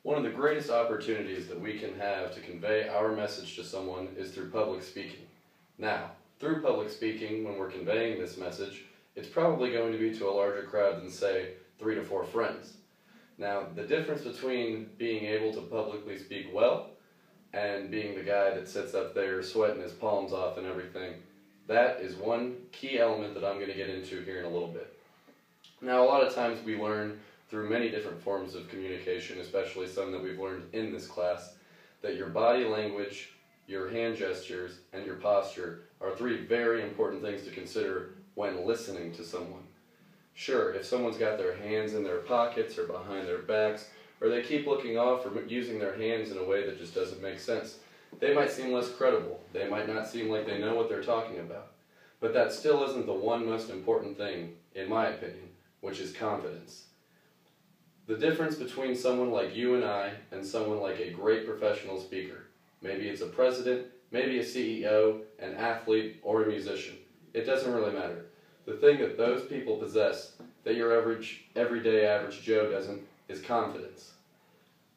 One of the greatest opportunities that we can have to convey our message to someone is through public speaking. Now, through public speaking, when we're conveying this message, it's probably going to be to a larger crowd than, say, 3 to 4 friends. Now, the difference between being able to publicly speak well and being the guy that sits up there sweating his palms off and everything, that is one key element that I'm going to get into here in a little bit. Now, a lot of times we learn through many different forms of communication, especially some that we've learned in this class, that your body language, your hand gestures, and your posture are 3 very important things to consider when listening to someone. Sure, if someone's got their hands in their pockets or behind their backs, or they keep looking off or using their hands in a way that just doesn't make sense, they might seem less credible. They might not seem like they know what they're talking about. But that still isn't the one most important thing, in my opinion, which is confidence. The difference between someone like you and I and someone like a great professional speaker, maybe it's a president, maybe a CEO, an athlete, or a musician, it doesn't really matter. The thing that those people possess that your everyday average Joe doesn't is confidence.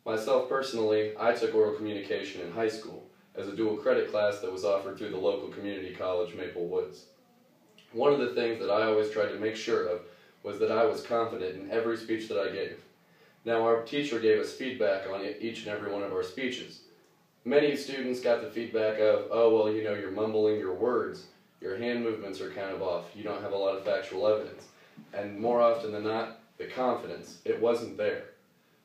Myself personally, I took oral communication in high school as a dual credit class that was offered through the local community college, Maple Woods. One of the things that I always tried to make sure of was that I was confident in every speech that I gave. Now, our teacher gave us feedback on each and every one of our speeches. Many students got the feedback of, oh, well, you know, you're mumbling your words, your hand movements are kind of off, you don't have a lot of factual evidence. And more often than not, the confidence, it wasn't there.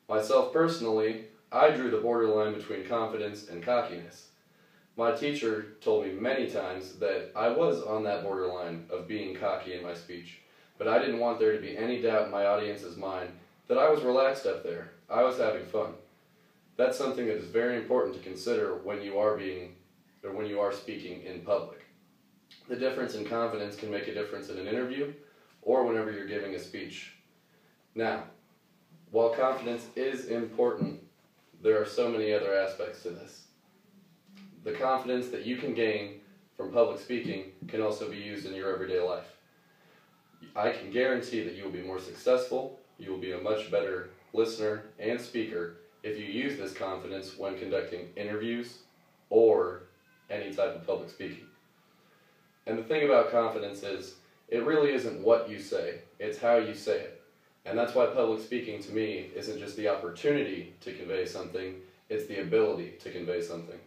Myself personally, I drew the borderline between confidence and cockiness. My teacher told me many times that I was on that borderline of being cocky in my speech, but I didn't want there to be any doubt in my audience's mind that I was relaxed up there. I was having fun. That's something that is very important to consider when you are speaking in public. The difference in confidence can make a difference in an interview or whenever you're giving a speech. Now, while confidence is important, there are so many other aspects to this. The confidence that you can gain from public speaking can also be used in your everyday life. I can guarantee that you will be more successful, you will be a much better listener and speaker if you use this confidence when conducting interviews or any type of public speaking. And the thing about confidence is, it really isn't what you say, it's how you say it. And that's why public speaking to me isn't just the opportunity to convey something, it's the ability to convey something.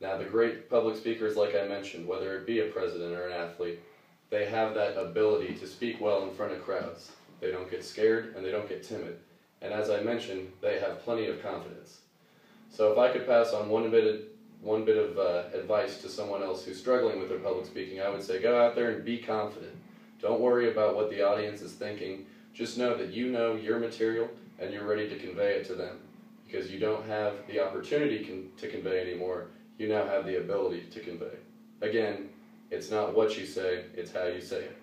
Now, the great public speakers, like I mentioned, whether it be a president or an athlete, they have that ability to speak well in front of crowds. They don't get scared and they don't get timid. And as I mentioned, they have plenty of confidence. So if I could pass on one bit of advice to someone else who's struggling with their public speaking, I would say go out there and be confident. Don't worry about what the audience is thinking. Just know that you know your material and you're ready to convey it to them. Because you don't have the opportunity to convey anymore, you now have the ability to convey. Again, it's not what you say, it's how you say it.